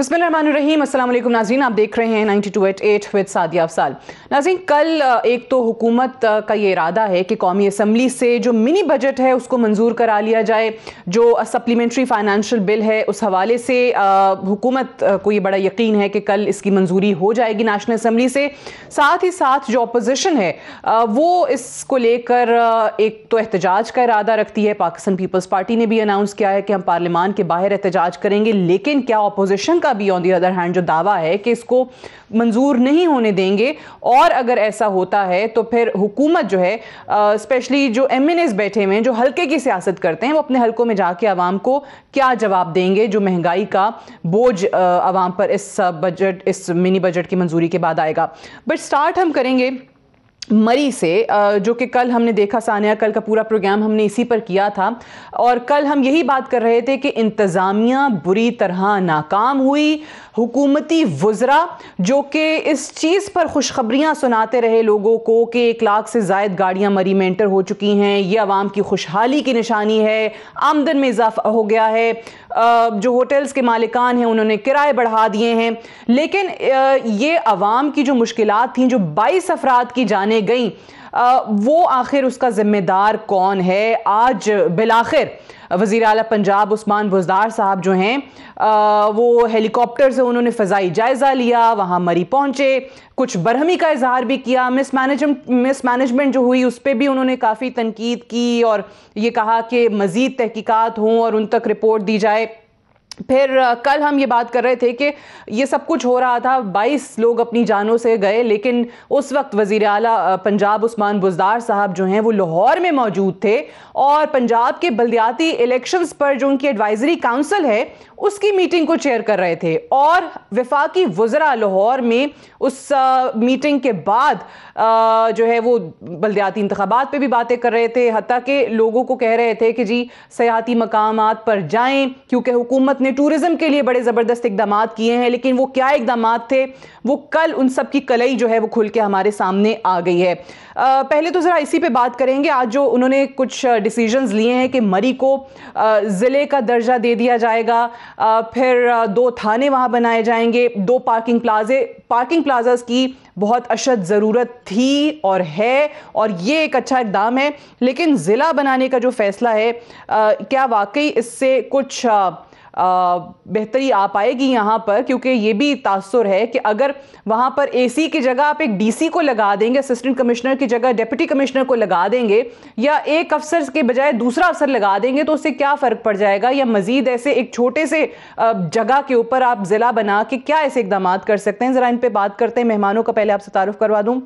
बिस्मिल्लाहिर्रहमानिर्रहीम। अस्सलाम वालेकुम नाज़रीन, आप देख रहे हैं 92.8 विद सादिया अफसाल। नाज़रीन, कल एक तो हुकूमत का ये इरादा है कि कौमी असम्बली से जो मिनी बजट है उसको मंजूर करा लिया जाए। जो सप्लीमेंट्री फाइनेंशियल बिल है उस हवाले से हुकूमत को ये बड़ा यकीन है कि कल इसकी मंजूरी हो जाएगी नेशनल असम्बली से। साथ ही साथ जो अपोजिशन है वो इसको लेकर एक तो एहतजाज का इरादा रखती है। पाकिस्तान पीपल्स पार्टी ने भी अनाउंस किया है कि हम पार्लियामान के बाहर एहतजाज करेंगे, लेकिन क्या अपोजिशन का भी ऑन दी अदर हैंड जो दावा है कि इसको मंजूर नहीं होने देंगे, और अगर ऐसा होता है तो फिर हुकूमत जो है स्पेशली जो MNAs बैठे हुए हैं जो हल्के की सियासत करते हैं वो अपने हल्कों में जाके आवाम को क्या जवाब देंगे जो महंगाई का बोझ आवाम पर इस मिनी बजट की मंजूरी के बाद आएगा। बट स्टार्ट हम करेंगे मरी से, जो कि कल हमने देखा सानिया, कल का पूरा प्रोग्राम हमने इसी पर किया था और कल हम यही बात कर रहे थे कि इंतज़ामिया बुरी तरह नाकाम हुई। हुकूमती वज़रा जो कि इस चीज़ पर खुशखबरियाँ सुनाते रहे लोगों को कि 1 लाख से ज़ायद गाड़ियाँ मरी में एंटर हो चुकी हैं, ये आवाम की खुशहाली की निशानी है, आमदन में इजाफा हो गया है, जो होटल्स के मालिकान हैं उन्होंने किराए बढ़ा दिए हैं, लेकिन ये आवाम की जो मुश्किलात थी, जो 22 अफराद की जाने गई, वो आखिर उसका जिम्मेदार कौन है? आज बिलाखिर वज़ीर आला पंजाब उस्मान बुज़दार साहब जो हैं वो हेलीकॉप्टर से उन्होंने फ़ज़ाई जायज़ा लिया, वहाँ मरी पहुँचे, कुछ बरहमी का इजहार भी किया। मिसमैनेजमेंट जो हुई उस पर भी उन्होंने काफ़ी तनकीद की और ये कहा कि मज़ीद तहकीकात हों और उन तक रिपोर्ट दी जाए। फिर कल हम ये बात कर रहे थे कि ये सब कुछ हो रहा था, 22 लोग अपनी जानों से गए, लेकिन उस वक्त वज़ीर आला पंजाब उस्मान बुज़दार साहब जो हैं वो लाहौर में मौजूद थे और पंजाब के बल्दियाती इलेक्शंस पर जो उनकी एडवाइजरी काउंसिल है उसकी मीटिंग को चेयर कर रहे थे। और वफाकी वज़रा लाहौर में उस मीटिंग के बाद जो है वो बल्दियाती इंतखाबात पे भी बातें कर रहे थे, हत्ता कि लोगों को कह रहे थे कि जी सयाहती मकामात पर जाएं, क्योंकि हुकूमत ने टूरिज्म के लिए बड़े ज़बरदस्त इकदाम किए हैं। लेकिन वो क्या इकदाम थे, वो कल उन सब की कलई जो है वो खुल के हमारे सामने आ गई है। पहले तो ज़रा इसी पे बात करेंगे। आज जो उन्होंने कुछ डिसीजंस लिए हैं कि मरी को ज़िले का दर्जा दे दिया जाएगा, फिर 2 थाने वहाँ बनाए जाएंगे, 2 पार्किंग प्लाजास की बहुत अशद ज़रूरत थी और है, और ये एक अच्छा इक़दाम है। लेकिन ज़िला बनाने का जो फ़ैसला है, क्या वाकई इससे कुछ बेहतरी आ पाएगी यहाँ पर? क्योंकि ये भी तासुर है कि अगर वहाँ पर AC की जगह आप एक DC को लगा देंगे, असिस्टेंट कमिश्नर की जगह डिप्टी कमिश्नर को लगा देंगे, या एक अफसर के बजाय दूसरा अफसर लगा देंगे, तो उससे क्या फ़र्क पड़ जाएगा? या मज़ीद ऐसे एक छोटे से जगह के ऊपर आप ज़िला बना के क्या ऐसे इक़दाम कर सकते हैं? ज़रा इन पर बात करते हैं। मेहमानों का पहले आपसे तारुफ करवा दूँ।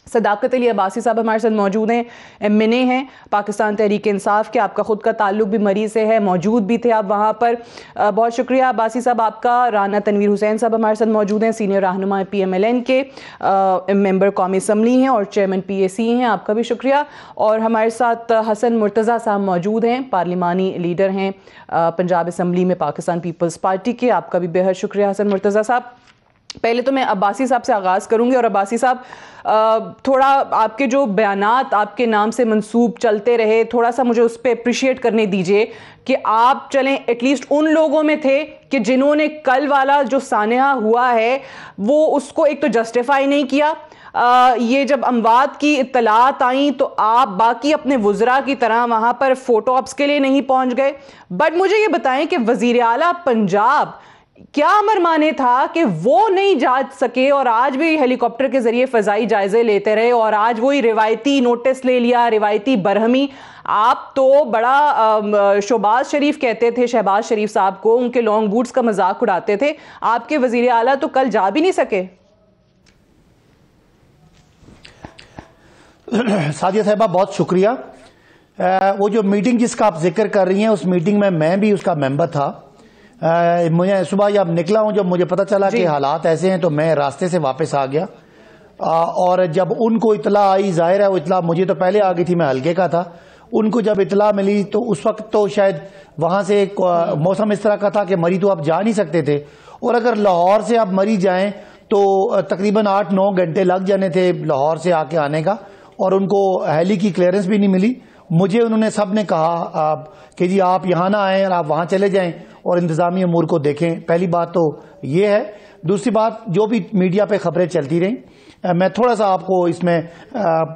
सदाकत अली अब्बासी साहब हमारे साथ मौजूद हैं, MNA हैं पाकिस्तान तहरीक इंसाफ के, आपका ख़ुद का ताल्लुक भी मरी से है, मौजूद भी थे आप वहाँ पर, बहुत शुक्रिया अब्बासी साहब आपका। राना तनवीर हुसैन साहब हमारे साथ मौजूद हैं, सीनियर रहनुमा PMLN के, मेंबर कौमी असम्बली हैं और चेयरमैन PAC हैं, आपका भी शुक्रिया। और हमारे साथ हसन मुर्तज़ा साहब मौजूद हैं, पार्लिमानी लीडर हैं पंजाब असम्बली में पाकिस्तान पीपल्स पार्टी के, आपका भी बेहद शुक्रिया हसन मुर्तज़ा साहब। पहले तो मैं अब्बासी साहब से आगाज़ करूंगी, और अब्बासी साहब थोड़ा आपके जो बयानात आपके नाम से मंसूब चलते रहे, थोड़ा सा मुझे उस पर अप्रिशिएट करने दीजिए कि आप चलें एटलीस्ट उन लोगों में थे कि जिन्होंने कल वाला जो सानिया हुआ है वो उसको एक तो जस्टिफाई नहीं किया। ये जब अमवात की इत्तलात आई तो आप बाकी अपने वज़रा की तरह वहाँ पर फ़ोटो ऑप्स के लिए नहीं पहुँच गए। बट मुझे ये बताएं कि वज़ीर आला पंजाब क्या अमरमाने था कि वो नहीं जा सके और आज भी हेलीकॉप्टर के जरिए फ़ज़ाई जायजे लेते रहे, और आज वही रिवायती नोटिस ले लिया, रिवायती बरहमी। आप तो बड़ा शहबाज शरीफ कहते थे, शहबाज शरीफ साहब को, उनके लॉन्ग बूट्स का मजाक उड़ाते थे, आपके वज़ीर आला तो कल जा भी नहीं सके। सादिया साहिबा बहुत शुक्रिया। वो जो मीटिंग जिसका आप जिक्र कर रही हैं उस मीटिंग में मैं भी उसका मेंबर था। मुझे सुबह जब निकला हूं, जब मुझे पता चला कि हालात ऐसे हैं तो मैं रास्ते से वापस आ गया, और जब उनको इतला आई, जाहिर है वो इतला मुझे तो पहले आ गई थी, मैं हल्के का था, उनको जब इतला मिली तो उस वक्त तो शायद वहां से मौसम इस तरह का था कि मरी तो आप जा नहीं सकते थे, और अगर लाहौर से आप मरी जाएं तो तकरीबन 8-9 घंटे लग जाने थे लाहौर से आके आने का, और उनको हेली की क्लियरेंस भी नहीं मिली, मुझे उन्होंने सब ने कहा कि जी आप यहाँ ना आएँ और आप वहाँ चले जाएं और इंतजामी अमूर को देखें। पहली बात तो ये है। दूसरी बात, जो भी मीडिया पे खबरें चलती रहीं, मैं थोड़ा सा आपको इसमें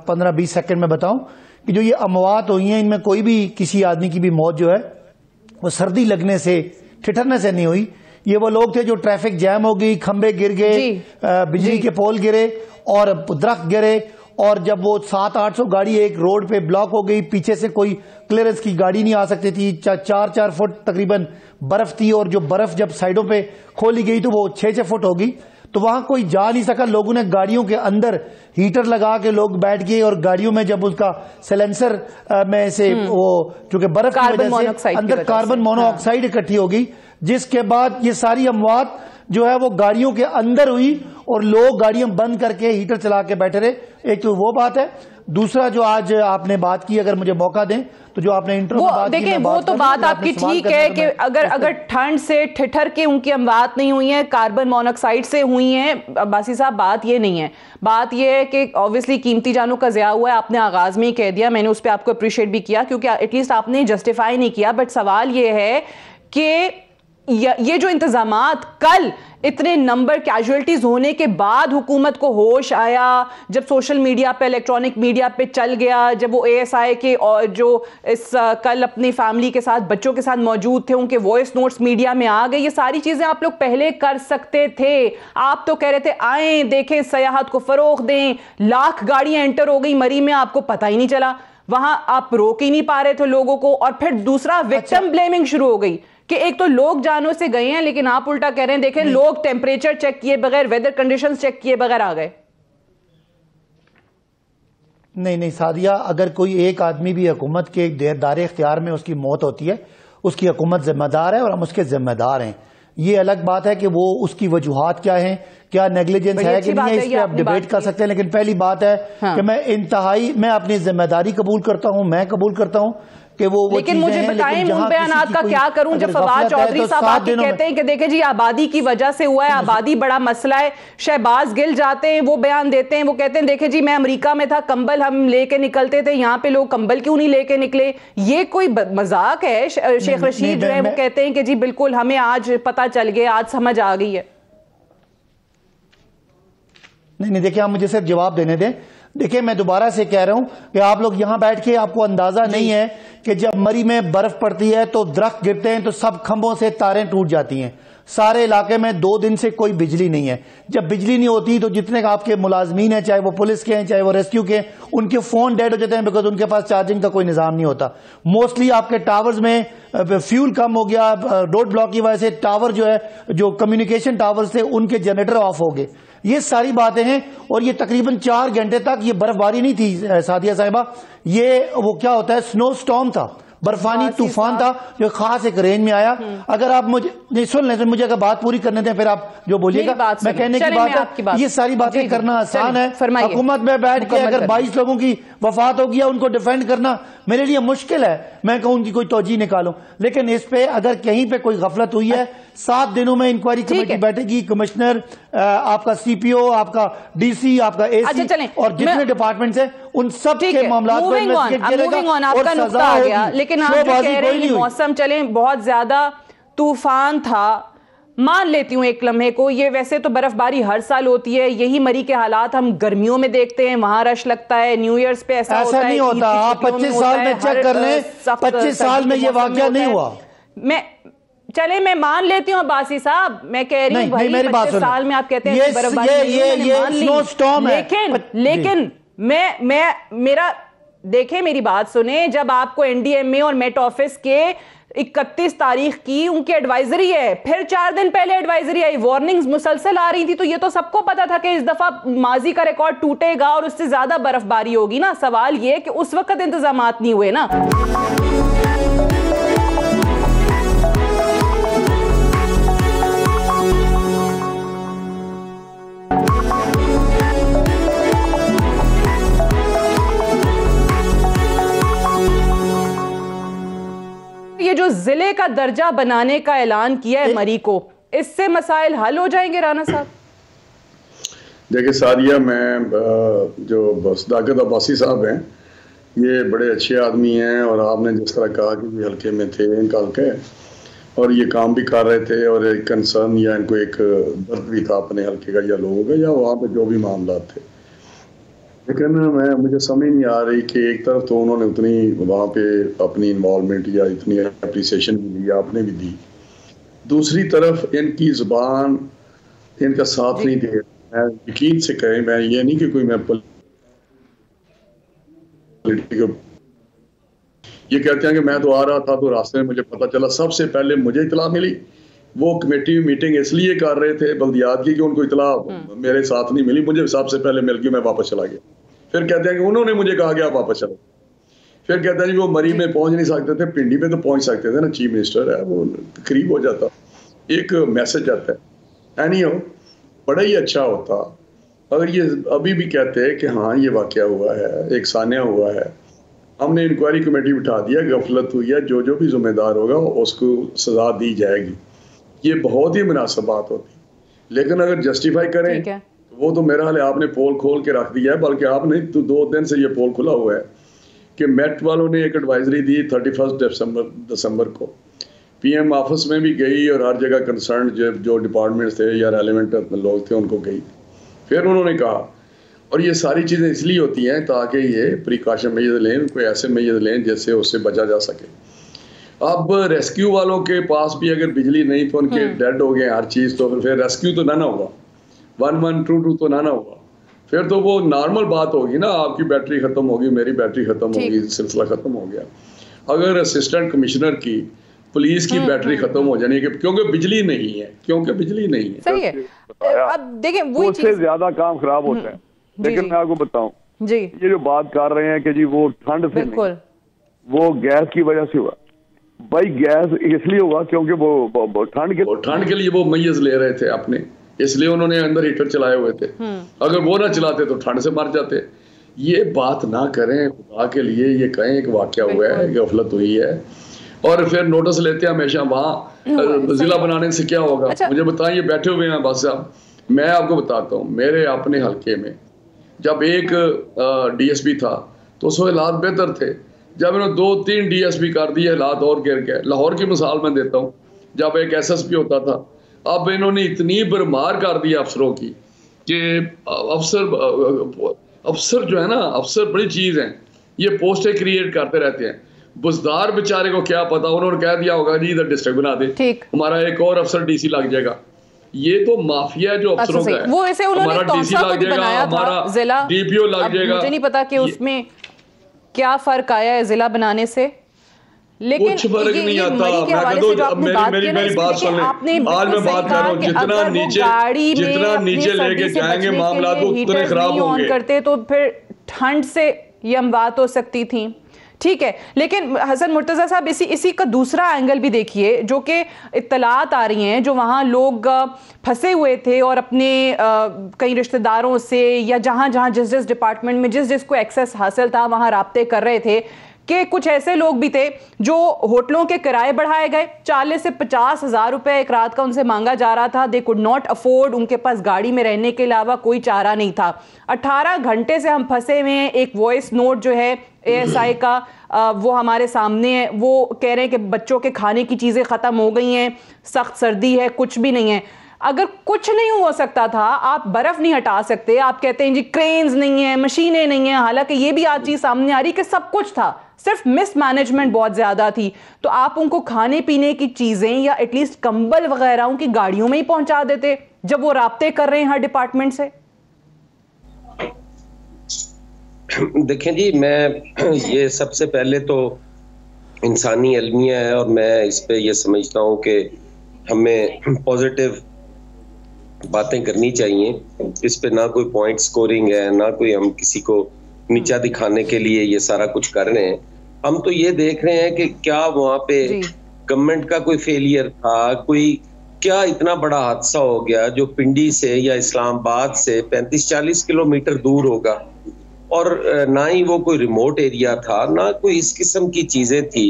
15-20 सेकंड में बताऊं कि जो ये अमवात हुई हैं, इनमें कोई भी किसी आदमी की भी मौत जो है वो सर्दी लगने से, ठिठरने से नहीं हुई। ये वो लोग थे जो ट्रैफिक जैम हो गई, खंबे गिर गए, बिजली के पोल गिरे और दरख्त गिरे, और जब वो 700-800 गाड़ी एक रोड पे ब्लॉक हो गई, पीछे से कोई क्लियरेंस की गाड़ी नहीं आ सकती थी, 4-4 फुट तकरीबन बर्फ थी, और जो बर्फ जब साइडों पे खोली गई तो वो 6-6 फुट होगी, तो वहां कोई जा नहीं सका। लोगों ने गाड़ियों के अंदर हीटर लगा के लोग बैठ गए, और गाड़ियों में जब उसका सिलेंसर में से वो चूंकि बर्फ की वजह से अंदर कार्बन मोनोऑक्साइड इकट्ठी हो गई, जिसके बाद ये सारी अमवात जो है वो गाड़ियों के अंदर हुई और लोग गाड़ियां बंद करके हीटर चला के बैठे रहे। एक तो वो बात है। दूसरा जो आज आपने बात की, अगर मुझे मौका दें तो जो आपने इंट्रो में बात देखिए, वो तो बात आपकी ठीक है कि अगर ठंड से ठिठर के उनकी अमवात नहीं हुई है, कार्बन मोनोऑक्साइड से हुई है। बासी साहब, बात ये नहीं है। बात ये है कि ऑब्वियसली कीमती जानों का ज़िया हुआ है। आपने आगाज में ही कह दिया, मैंने उस पर आपको अप्रिशिएट भी किया क्योंकि एटलीस्ट आपने जस्टिफाई नहीं किया। बट सवाल ये है कि ये जो इंतजामात, कल इतने नंबर कैजुअलिटीज होने के बाद हुकूमत को होश आया, जब सोशल मीडिया पे, इलेक्ट्रॉनिक मीडिया पे चल गया, जब वो ASI के और जो इस कल अपनी फैमिली के साथ, बच्चों के साथ मौजूद थे, उनके वॉइस नोट्स मीडिया में आ गए। ये सारी चीजें आप लोग पहले कर सकते थे। आप तो कह रहे थे आए देखें, सयाहत को फरोग दें, लाख गाड़ियां एंटर हो गई मरी में, आपको पता ही नहीं चला। वहां आप रोक ही नहीं पा रहे थे लोगों को। और फिर दूसरा, विक्टिम ब्लेमिंग शुरू हो गई कि एक तो लोग जानों से गए हैं, लेकिन आप उल्टा कह रहे हैं देखें लोग टेम्परेचर चेक किए बगैर, वेदर कंडीशंस चेक किए बगैर आ गए। नहीं सादिया, अगर कोई एक आदमी भी हुकूमत के दायरे इख्तियार में उसकी मौत होती है, उसकी हुकूमत जिम्मेदार है और हम उसके जिम्मेदार हैं। ये अलग बात है कि वो उसकी वजूहात क्या हैं, क्या नेग्लिजेंस है कि नहीं है, इस पर आप डिबेट कर सकते हैं। लेकिन पहली बात है कि मैं अपनी जिम्मेदारी कबूल करता हूं, मैं कबूल करता हूं कि वो लेकिन मुझे बताएं उन बयानात का क्या करूं जब फवाद चौधरी साहब आके कहते हैं कि देखें जी आबादी की वजह से हुआ है, आबादी बड़ा मसला है। शहबाज गिल जाते हैं, वो बयान देते हैं, वो कहते हैं देखें जी मैं अमेरिका में था, कंबल हम लेके निकलते थे, यहाँ पे लोग कंबल क्यों नहीं लेके निकले। ये कोई मजाक है? शेख रशीद जो है वो कहते हैं कि जी बिल्कुल हमें आज पता चल गया, आज समझ आ गई है। नहीं देखिए, आप मुझे सिर्फ जवाब देने दें। देखिए, मैं दोबारा से कह रहा हूं कि आप लोग यहां बैठ के, आपको अंदाजा नहीं है कि जब मरी में बर्फ पड़ती है तो दरख्त गिरते हैं तो सब खंभों से तारें टूट जाती हैं। सारे इलाके में 2 दिन से कोई बिजली नहीं है। जब बिजली नहीं होती तो जितने आपके मुलाजमीन हैं, चाहे वो पुलिस के हैं, चाहे वो रेस्क्यू के हैं, उनके फोन डेड हो जाते हैं बिकॉज उनके पास चार्जिंग का कोई निजाम नहीं होता। मोस्टली आपके टावर्स में फ्यूल कम हो गया, रोड ब्लॉक की वजह से टावर जो है, जो कम्युनिकेशन टावर्स थे, उनके जनरेटर ऑफ हो गए। ये सारी बातें हैं। और ये तकरीबन 4 घंटे तक ये बर्फबारी नहीं थी सादिया साहिबा, ये वो क्या होता है, स्नो स्टॉर्म था, बर्फानी तूफान था जो खास एक रेंज में आया। अगर आप मुझे सुन लें, मुझे अगर बात पूरी करने दें फिर आप जो बोलिएगा। मैं कहने की बात है, ये सारी बातें करना आसान है। हुकूमत में बैठ के अगर 22 लोगों की वफात हो गया, उनको डिफेंड करना मेरे लिए मुश्किल है। मैं कहूं उनकी कोई तौजीह निकालूं, लेकिन इस पे अगर कहीं पे कोई गफलत हुई है, 7 दिनों में इंक्वायरी कमेटी बैठेगी, कमिश्नर, आपका CPO, आपका DC, आपका AC और जितने डिपार्टमेंट्स हैं उन सब के मामला को इन्वेस्टिगेट किया जाएगा और सजा होगी। लेकिन आप जो कह रहे हैं मौसम चले बहुत ज्यादा तूफान था, मान लेती हूं एक लम्हे को, ये वैसे तो बर्फबारी हर साल होती है, यही मरी के हालात हम गर्मियों में देखते हैं, वहां रश लगता है, न्यू ईयर्स पे ऐसा नहीं होता। आप 25 साल में चेक कर लें, 25 साल में ये वाकया नहीं हुआ। मैं मान लेती हूँ बासी साहब, मैं कह रही हूँ 25 साल में आप कहते हैं लेकिन मेरा देखें, मेरी बात सुने, जब आपको NDMA और मेट ऑफिस के 31 तारीख की उनकी एडवाइजरी है, फिर 4 दिन पहले एडवाइजरी आई, वार्निंग्स मुसलसल आ रही थी, तो ये तो सबको पता था कि इस दफा माजी का रिकॉर्ड टूटेगा और उससे ज्यादा बर्फबारी होगी ना। सवाल ये कि उस वक्त इंतजामात नहीं हुए ना। ये जो जिले का दर्जा बनाने का ऐलान किया है मरी को, इससे मसाइल हल हो जाएंगे राना साहब? देखिए सादिया, मैं जो सदाकत अब्बासी साहब हैं, ये बड़े अच्छे आदमी हैं और आपने जिस तरह कहा कि ये हल्के में थे, इनका हल्का है और ये काम भी कर रहे थे और एक कंसर्न या इनको एक दर्द भी था अपने हल्के का या लोगों का या वहाँ पे जो भी मामला थे। लेकिन मुझे समझ नहीं आ रही कि एक तरफ तो उन्होंने उतनी वहाँ पे अपनी इन्वॉल्वमेंट या इतनी अप्रिसिएशन भी दी, आपने भी दी, दूसरी तरफ इनकी जुबान इनका साथ नहीं दे रहा। यकीन से कहें, मैं ये नहीं कि कोई मैं ये कहते हैं कि मैं तो आ रहा था तो रास्ते में मुझे पता चला, सबसे पहले मुझे इतला मिली। वो कमेटी मीटिंग इसलिए कर रहे थे बल्दियात की कि उनको इतला मेरे साथ नहीं मिली, मुझे सबसे पहले मिल गई, मैं वापस चला गया। फिर कहते हैं कि उन्होंने मुझे कहा कि आप वापस चलो। फिर कहते हैं जी वो मरी में पहुंच नहीं सकते थे, पिंडी में तो पहुंच सकते थे ना, चीफ मिनिस्टर है, वो करीब हो जाता, एक मैसेज आता है। एनी हो, बड़ा ही अच्छा होता अगर ये अभी भी कहते हैं कि हाँ ये वाकया हुआ है, एक सान्या हुआ है, हमने इंक्वायरी कमेटी बिठा दिया, गफलत हुई है, जो जो भी जिम्मेदार होगा उसको सजा दी जाएगी, ये बहुत ही मुनासिब बात होती। लेकिन अगर जस्टिफाई करें तो वो तो मेरा हाल है, आपने पोल खोल के रख दिया है, बल्कि आपने तो 2 दिन से ये पोल खुला हुआ है कि मेट वालों ने एक एडवाइजरी दी 31 दिसंबर को, पीएम ऑफिस में भी गई और हर जगह कंसर्न जो डिपार्टमेंट्स थे या रेलिवेंट लोग थे उनको गई। फिर उन्होंने कहा, और ये सारी चीज़ें इसलिए होती हैं ताकि ये प्रिकॉशन मेजर लें, कोई ऐसे मेजर लें जिससे उससे बचा जा सके। अब रेस्क्यू वालों के पास भी अगर बिजली नहीं तो उनके डेड हो गए हर चीज़, तो फिर रेस्क्यू तो ना होगा, 1122 तो ना होगा, फिर तो वो नॉर्मल बात होगी ना, आपकी बैटरी ख़त्म होगी, मेरी बैटरी ख़त्म होगी, सिलसिला ख़त्म हो गया। अगर असिस्टेंट कमिश्नर की, पुलिस की बैटरी खत्म हो जानी है क्योंकि बिजली नहीं है, सही है। अब देखिए वो उससे ज्यादा काम खराब होता है। लेकिन मैं आपको बताऊं जी, ये जो बात कर रहे हैं कि जी वो ठंड से नहीं, वो गैस की वजह से हुआ। भाई गैस इसलिए हुआ क्योंकि वो ठंड के लिए वो मैयज ले रहे थे अपने, इसलिए उन्होंने अंदर हीटर चलाए हुए थे। अगर वो ना चलाते तो ठंड से मर जाते। ये बात ना करें खुदा के लिए, ये कहें एक वाकया हुआ है, गफलत हुई है, और फिर नोटिस लेते हैं हमेशा। वहाँ जिला बनाने से क्या होगा? अच्छा। मुझे बताइए, बैठे हुए हैं बस साहब, मैं आपको बताता हूँ, मेरे अपने हल्के में जब एक डीएसपी था तो उसमें हालात बेहतर थे। जब इन्होंने 2-3 डीएसपी कर दिए, हालात और गिर गए। लाहौर की मिसाल मैं देता हूँ, जब एक एसएसपी होता था, अब इन्होंने इतनी भरमार कर दी अफसरों की कि अफसर जो है ना, अफसर बड़ी चीज़ है, ये पोस्टें क्रिएट करते रहते हैं। बुजदार बेचारे को क्या पता, उन्होंने कह दिया होगा जी इधर डिस्ट्रिक्ट बना दे, हमारा एक और अफसर डीसी लग जाएगा। ये तो माफिया है जो अफसरों का है। वो ऐसे उन्होंने डीसी लग जाएगा, हमारा डीपीओ लग जाएगा। मुझे नहीं पता कि उसमें क्या फर्क आया है जिला बनाने से, लेकिन कुछ फर्क नहीं आता। मेरी बात सुन लें, आज मैं बात कर रहा हूँ, जितना नीचे लेके जाएंगे मामला तो उतने खराब होंगे। करते तो फिर ठंड से ये बात हो सकती थी, ठीक है। लेकिन हसन मुर्तज़ा साहब, इसी का दूसरा एंगल भी देखिए, जो कि इत्तलात आ रही हैं, जो वहाँ लोग फंसे हुए थे और अपने कई रिश्तेदारों से या जहाँ जहाँ जिस डिपार्टमेंट में जिसको एक्सेस हासिल था वहाँ राब्ते कर रहे थे, कि कुछ ऐसे लोग भी थे जो होटलों के किराए बढ़ाए गए, 40 से 50 हज़ार रुपये एक रात का उनसे मांगा जा रहा था। दे कुड नॉट अफोर्ड, उनके पास गाड़ी में रहने के अलावा कोई चारा नहीं था। 18 घंटे से हम फंसे हुए हैं। एक वॉइस नोट जो है एएसआई का वो हमारे सामने है, वो कह रहे हैं कि बच्चों के खाने की चीज़ें ख़त्म हो गई हैं, सख्त सर्दी है, कुछ भी नहीं है। अगर कुछ नहीं हो सकता था, आप बर्फ़ नहीं हटा सकते, आप कहते हैं जी क्रेन्स नहीं है, मशीनें नहीं है, हालांकि ये भी आज चीज़ सामने आ रही कि सब कुछ था, सिर्फ मिसमैनेजमेंट बहुत ज़्यादा थी। तो आप उनको खाने पीने की चीज़ें या एटलीस्ट कंबल वगैरह उनकी गाड़ियों में ही पहुंचा देते जब वो राब्ते कर रहे हैं हर डिपार्टमेंट से। देखें जी, मैं ये सबसे पहले तो इंसानी अलमिया है और मैं इस पे ये समझता हूँ कि हमें पॉजिटिव बातें करनी चाहिए। इस पे ना कोई पॉइंट स्कोरिंग है, ना कोई हम किसी को नीचा दिखाने के लिए ये सारा कुछ कर रहे हैं। हम तो ये देख रहे हैं कि क्या वहाँ पे गवर्नमेंट का कोई फेलियर था, कोई क्या इतना बड़ा हादसा हो गया जो पिंडी से या इस्लामाबाद से 35-40 किलोमीटर दूर होगा, और ना ही वो कोई रिमोट एरिया था, ना कोई इस किस्म की चीजें थी।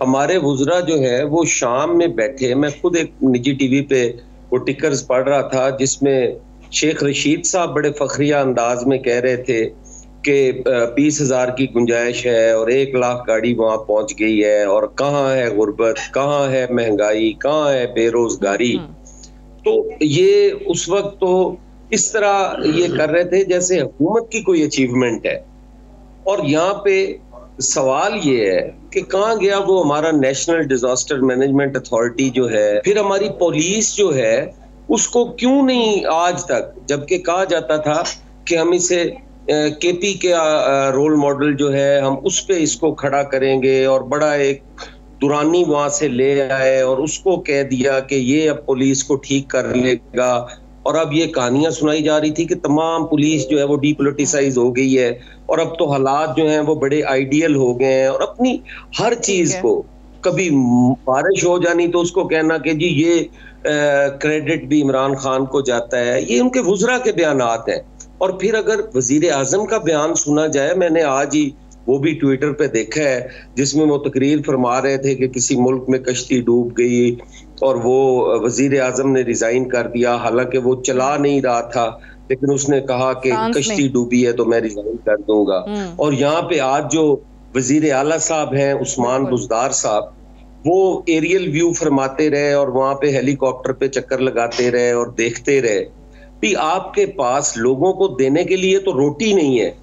हमारे वुज़रा जो है वो शाम में बैठे, मैं खुद एक निजी टीवी पे वो टिकर्स पढ़ रहा था जिसमें शेख रशीद साहब बड़े फखरिया अंदाज में कह रहे थे कि 20,000 की गुंजाइश है और 1 लाख गाड़ी वहां पहुंच गई है, और कहाँ है गुर्बत, कहाँ है महंगाई, कहाँ है बेरोजगारी। तो ये उस वक्त तो इस तरह ये कर रहे थे जैसे हुकूमत की कोई अचीवमेंट है। और यहाँ पे सवाल ये है कि कहाँ गया वो हमारा नेशनल डिजास्टर मैनेजमेंट अथॉरिटी जो है, फिर हमारी पुलिस जो है उसको क्यों नहीं आज तक, जबकि कहा जाता था कि हम इसे केपी के रोल मॉडल जो है हम उस पे इसको खड़ा करेंगे, और बड़ा एक दुरानी वहां से ले आए और उसको कह दिया कि ये अब पुलिस को ठीक कर लेगा। और अब ये कहानियां सुनाई जा रही थी कि तमाम पुलिस जो है वो डीपोलिटिसाइज हो गई है, और अब तो हालात जो हैं वो बड़े आइडियल हो गए हैं, और अपनी हर चीज को, कभी बारिश हो जानी तो उसको कहना कि जी ये क्रेडिट भी इमरान खान को जाता है। ये उनके वुज़रा के बयानात हैं। और फिर अगर वजीर आजम का बयान सुना जाए, मैंने आज ही वो भी ट्विटर पे देखा है जिसमें वो तकरीर फरमा रहे थे कि किसी मुल्क में कश्ती डूब गई और वो वजीर आजम ने रिजाइन कर दिया, हालांकि वो चला नहीं रहा था, लेकिन उसने कहा कि कश्ती डूबी है तो मैं रिजाइन कर दूंगा। और यहाँ पे आज जो वजीर आला साहब हैं उस्मान बुज़दार साहब, वो एरियल व्यू फरमाते रहे और वहां पे हेलीकॉप्टर पे चक्कर लगाते रहे और देखते रहे भी आपके पास लोगों को देने के लिए तो रोटी नहीं है,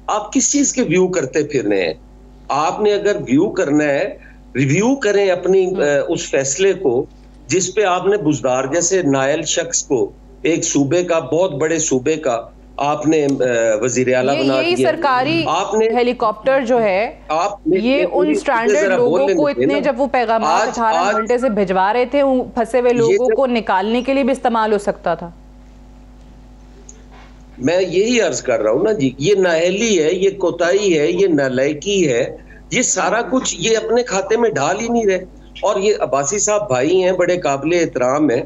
आप किस चीज के व्यू करते फिर रहे हैं। आपने अगर व्यू करना है, रिव्यू करें अपनी उस फैसले को जिस पे आपने बुज़दार जैसे नायल शख्स को, एक सूबे का, बहुत बड़े सूबे का आपने वजीर आला बना दिया। सरकारी आपने हेलीकॉप्टर जो है ये उन स्ट्रैंडेड लोगों को इतने, जब वो पैगाम 18 घंटे से भिजवा रहे थे, फंसे हुए लोगों को निकालने के लिए भी इस्तेमाल हो सकता था। मैं यही अर्ज कर रहा हूँ ना जी, ये नाअहली है, ये कोताही है, ये नालायकी है, ये सारा कुछ ये अपने खाते में ढाल ही नहीं रहे। और ये अब्बासी साहब भाई हैं, बड़े काबिल एहतराम हैं।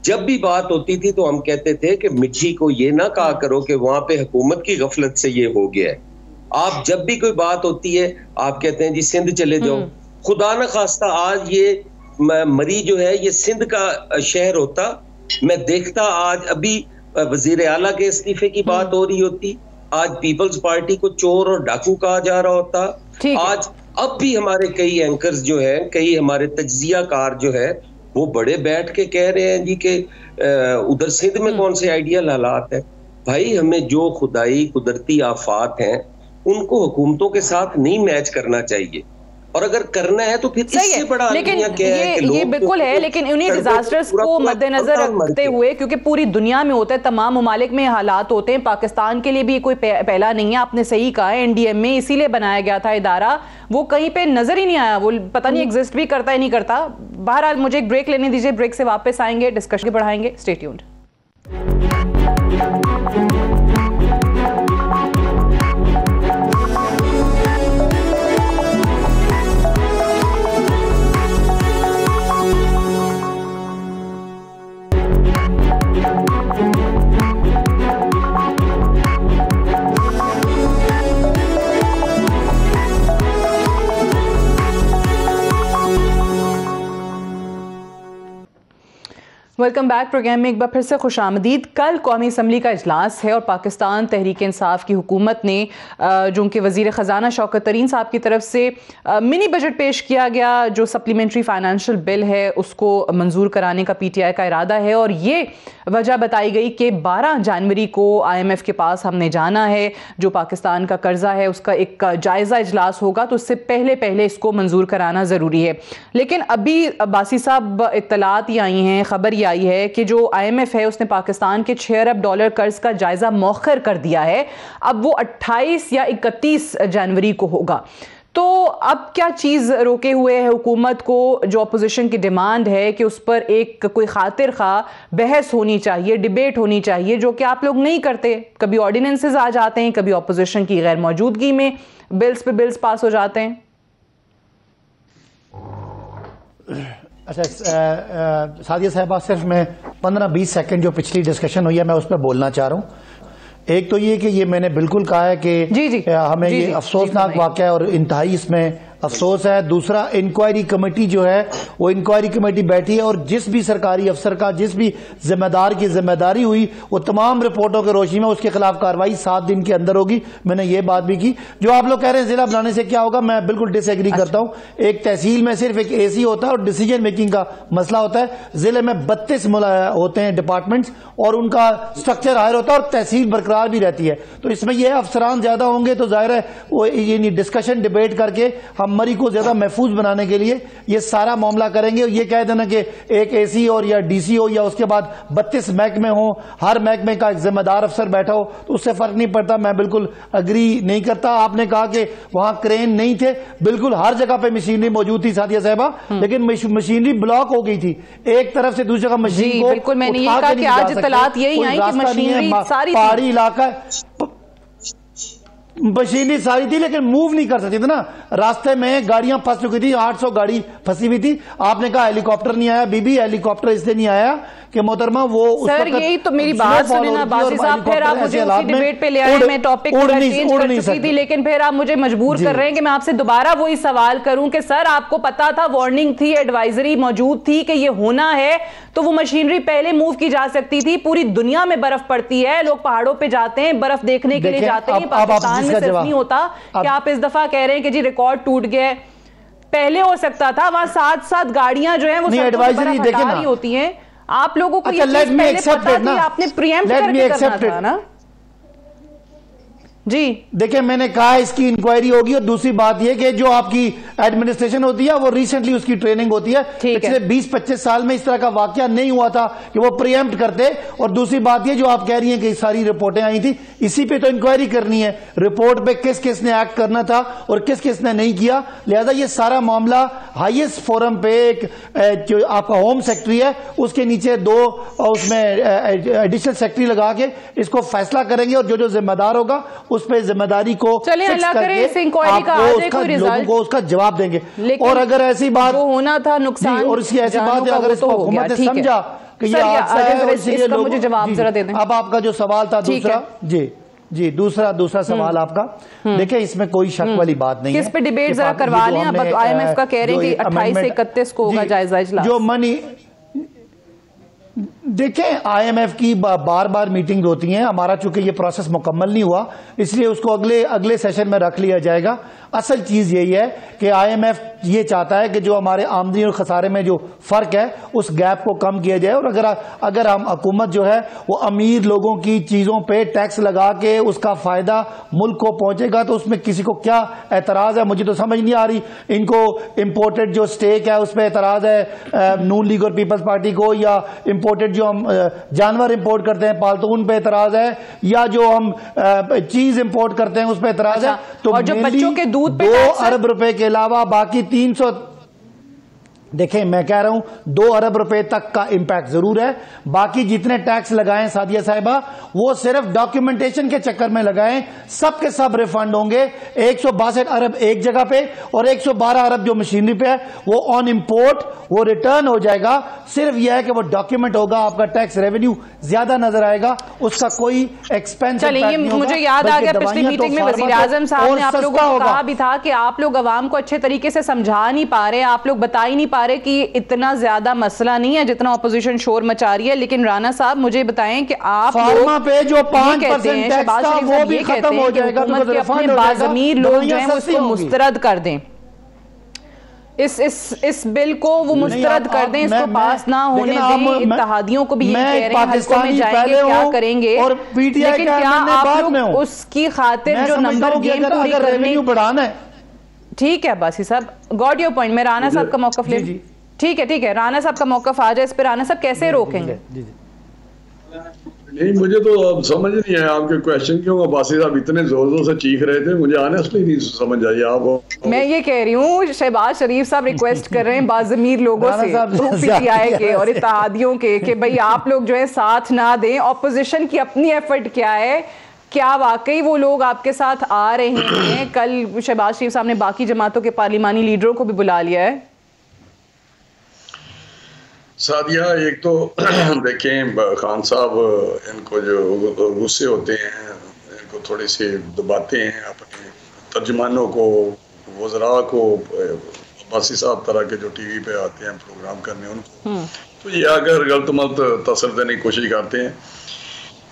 जब भी बात होती थी तो हम कहते थे कि मिठी को ये ना कहा करो कि वहां पे हुकूमत की गफलत से ये हो गया है। आप जब भी कोई बात होती है आप कहते हैं जी सिंध चले जाओ। खुदा न खास्ता आज ये मरी जो है ये सिंध का शहर होता, मैं देखता आज अभी वजीर आला के इस्तीफे की बात हो रही होती, आज पीपल्स पार्टी को चोर और डाकू कहा जा रहा होता। आज अब भी हमारे कई एंकर्स जो है, कई हमारे तज्जियाकार जो है, वो बड़े बैठ के कह रहे हैं जी कि उधर सिंध में कौन से आइडियल हालात है। भाई हमें जो खुदाई कुदरती आफात हैं उनको हुकूमतों के साथ नहीं मैच करना चाहिए, और अगर करना है तो फिर इससे बड़ा लेकिन ये बिल्कुल है, लेकिन उन्हीं डिजास्टर्स को मद्देनजर रखते हुए, क्योंकि पूरी दुनिया में होता है, तमाम ममालिक में हालात होते हैं, पाकिस्तान के लिए भी कोई पहला नहीं है। आपने सही कहा है, एनडीएमए इसीलिए बनाया गया था इदारा, वो कहीं पे नजर ही नहीं आया, वो पता नहीं एग्जिस्ट भी करता है नहीं करता। बहरहाल मुझे एक ब्रेक लेने दीजिए, ब्रेक से वापस आएंगे, डिस्कशन बढ़ाएंगे। Stay tuned. Welcome back. Programme में एक बार फिर से खुशामदीद। कल कौमी असम्बली का इजलास है और पाकिस्तान तहरीक इंसाफ की हुकूमत ने जो उनके वज़ीर ख़जाना शौकत तरीन साहब की तरफ से मिनी बजट पेश किया गया, जो सप्लीमेंट्री फाइनेंशियल बिल है उसको मंजूर कराने का PTI का इरादा है। और ये वजह बताई गई कि 12 जनवरी को IMF के पास हमने जाना है, जो पाकिस्तान का कर्जा है उसका एक जायज़ा इजलास होगा, तो उससे पहले इसको मंजूर कराना ज़रूरी है। लेकिन अभी अब्बासी साहब इत्तलात ही आई हैं, खबर आई है कि जो IMF है उसने पाकिस्तान के $6 अरब कर्ज का जायजा मौखर कर दिया है। अब वो 28 या 31 जनवरी को होगा। तो अब क्या चीज रोके हुए है हुकूमत को? जो अपोजिशन की डिमांड है कि उस पर एक कोई खातिर खा बहस होनी चाहिए, डिबेट होनी चाहिए, जो कि आप लोग नहीं करते। कभी ऑर्डिनेंसेस आ जाते हैं, कभी अपोजिशन की गैर मौजूदगी में बिल्स पे बिल्स पास हो जाते हैं। अच्छा सादिया साहिबा, सिर्फ मैं 15-20 सेकंड जो पिछली डिस्कशन हुई है मैं उस पर बोलना चाह रहा हूँ। एक तो ये कि ये मैंने बिल्कुल कहा है कि हमें ये अफसोसनाक वाक़या और इंतहाई इसमें अफसोस है। दूसरा, इंक्वायरी कमेटी जो है वो इंक्वायरी कमेटी बैठी है और जिस भी सरकारी अफसर का, जिस भी जिम्मेदार की जिम्मेदारी हुई, वो तमाम रिपोर्टों के रोशनी में उसके खिलाफ कार्रवाई 7 दिन के अंदर होगी। मैंने ये बात भी की। जो आप लोग कह रहे हैं जिला बनाने से क्या होगा, मैं बिल्कुल डिसएग्री करता हूं। एक तहसील में सिर्फ एक एसी होता है और डिसीजन मेकिंग का मसला होता है। जिले में 32 होते हैं डिपार्टमेंट्स और उनका स्ट्रक्चर हायर होता है और तहसील बरकरार भी रहती है। तो इसमें यह अफसरान ज्यादा होंगे तो जाहिर है वो ये डिस्कशन डिबेट करके हम मरी को ज्यादा महफूज बनाने के लिए ये सारा मामला करेंगे। और ये कह देना कि एक एसी और या डीसी हो या उसके बाद 32 महकमे हो, हर महकमे का एक जिम्मेदार अफसर बैठा हो, तो उससे फर्क नहीं पड़ता। मैं बिल्कुल अग्री नहीं करता। आपने कहा कि वहां क्रेन नहीं थे, बिल्कुल हर जगह पे मशीनरी मौजूद थी सादिया साहिबा, लेकिन मशीनरी ब्लॉक हो गई थी एक तरफ से दूसरी जगह मशीन को। बिल्कुल, मैंने ये कहा कि आज इत्तलात यही आई कि मशीनरी सारी पहाड़ी इलाका मशीनरी सारी थी लेकिन मूव नहीं कर सकती थी ना। रास्ते में गाड़ियां फंस चुकी थी, 800 गाड़ी फंसी हुई थी। आपने कहा हेलीकॉप्टर नहीं आया। बीबी हेलीकॉप्टर इसलिए नहीं आया कि मोहतरमा वो सर यही तो मेरी बात सुने ना बासी साहब, फिर आप मुझे उसी डिबेट पे ले आए। मैं टॉपिक चेंज कर चुकी थी लेकिन फिर आप मुझे मजबूर कर रहे हैं कि मैं आपसे दोबारा वही सवाल करूं कि सर आपको पता था, वार्निंग थी, एडवाइजरी मौजूद थी कि ये होना है, तो वो मशीनरी पहले मूव की जा सकती थी। पूरी दुनिया में बर्फ पड़ती है, लोग पहाड़ों पे जाते हैं, बर्फ देखने के लिए जाते हैं। पाकिस्तान में सिर्फ नहीं होता। क्या आप इस दफा कह रहे हैं कि जी रिकॉर्ड टूट गए? पहले हो सकता था, वहां 7-7 गाड़ियां जो है वो एडवाइजरी हटा रही होती हैं। आप लोगों को ये चीज पहले पता थी, आपने प्रीएम्प्ट करके करना था ना जी। देखिए मैंने कहा इसकी इंक्वायरी होगी। और दूसरी बात यह कि जो आपकी एडमिनिस्ट्रेशन होती है वो रिसेंटली उसकी ट्रेनिंग होती है। पिछले 20-25 साल में इस तरह का वाकया नहीं हुआ था कि वो प्रीएम्प्ट करते। और दूसरी बात ये जो आप कह रही हैं कि सारी रिपोर्टें आई थी, इसी पे तो इंक्वायरी करनी है। रिपोर्ट पे किस किस ने एक्ट करना था और किस किस ने नहीं किया। लिहाजा ये सारा मामला हाईएस्ट फोरम पे एक जो आपका होम सेक्रेटरी है उसके नीचे 2 उसमें एडिशनल सेक्रेटरी लगा के इसको फैसला करेंगे और जो जिम्मेदार होगा उस पे जिम्मेदारी को चले अल्लाह करे इस इंक्वायरी का आ जाए कोई रिजल्ट, लोगों को उसका जवाब देंगे। और अगर ऐसी बात जो होना था नुकसान और इसकी ऐसी बात है अगर इसको हुकूमत ने समझा कि ये हादसा है और इसलिए लोग, मुझे जवाब जरा दे दें। अब आपका जो सवाल था दूसरा जी दूसरा सवाल आपका, देखिए इसमें कोई शक वाली बात नहीं है। किस पे डिबेट जरा करवा लें। अब IMF का कह रहे हैं कि 28 से 31 को होगा जायजा इजलास। जो मनी देखें IMF की बार बार मीटिंग होती हैं। हमारा चूंकि ये प्रोसेस मुकम्मल नहीं हुआ इसलिए उसको अगले सेशन में रख लिया जाएगा। असल चीज यही है कि IMF ये चाहता है कि जो हमारे आमदनी और खसारे में जो फर्क है उस गैप को कम किया जाए। और अगर हम हुकूमत जो है वो अमीर लोगों की चीजों पे टैक्स लगा के उसका फायदा मुल्क को पहुंचेगा तो उसमें किसी को क्या एतराज है, मुझे तो समझ नहीं आ रही। इनको इम्पोर्टेड जो स्टेक है उस पर एतराज है नून लीग और पीपल्स पार्टी को, या इम्पोर्टेड जो हम जानवर इंपोर्ट करते हैं पालतू उन पे एतराज है, या जो हम चीज इंपोर्ट करते हैं उस पे एतराज है। तो जो बच्चों के दूध 2 अरब रुपए के अलावा बाकी 300 देखें मैं कह रहा हूं 2 अरब रुपए तक का इंपैक्ट जरूर है। बाकी जितने टैक्स लगाएं सादिया साहिबा वो सिर्फ डॉक्यूमेंटेशन के चक्कर में लगाएं, सब के सब रिफंड होंगे। 162 अरब एक जगह पे और 112 अरब जो मशीनरी पे है वो ऑन इंपोर्ट वो रिटर्न हो जाएगा। सिर्फ यह है कि वो डॉक्यूमेंट होगा, आपका टैक्स रेवेन्यू ज्यादा नजर आएगा, उसका कोई एक्सपेंस चलिए। मुझे याद आ गया पिछली मीटिंग में वजीर आजम साहब ने आप लोगों को कहा भी था कि आप लोग अवाम को अच्छे तरीके से समझा नहीं पा रहे, आप लोग बता ही नहीं पा रहे कि इतना ज्यादा मसला नहीं है जितना ऑपोजिशन शोर मचा रही है। लेकिन राना साहब मुझे बताएं कि आप फार्मा पे जो 5% टैक्स था वो भी खत्म हो जाएगा, अपने बाज़मीर लोग जो हैं उसको मुस्तरद कर दें, इस बिल को वो मुस्तरद कर दें, इसको पास ना होने दें। इत्तेहादियों को भी ये कह रहे हैं हल्कों में जाएंगे क्या करेंगे, लेकिन क्या आप लोग उसकी खातिर जो नंबर गेम पूरी करने बढ़ाना है। ठीक है बासी साहब, गॉट योर पॉइंट। मैं राना साहब का मौकफ ले, ठीक है राना साहब का मौकफ आ जाए इस पे। राना साहब कैसे रोकेंगे? नहीं मुझे तो अब समझ नहीं आया आपके क्वेश्चन क्यों अब्बासी साहब इतने जोर से चीख रहे थे, मुझे ऑनेस्टली नहीं समझ आई। आप मैं ये कह रही हूँ शहबाज शरीफ साहब रिक्वेस्ट कर रहे हैं बाज़मीर लोगों से PTI के और इत्तेहादियों के कि भाई आप लोग जो है साथ ना दें। ऑपोजिशन की अपनी एफर्ट क्या है, क्या वाकई वो लोग आपके साथ आ रहे हैं? कल शहबाज शरीफ साहब ने बाकी जमातों के पार्लिमानी लीडरों को भी बुला लिया है। सादिया एक तो देखें खान साहब इनको जो गुस्से होते हैं इनको थोड़ी सी दबाते हैं, अपने तर्जुमानों को वज़रा को अब्बासी साहब तरह के जो टीवी पे आते हैं प्रोग्राम करने उनको, तो ये अगर गलत मलत तसर देने की कोशिश करते हैं,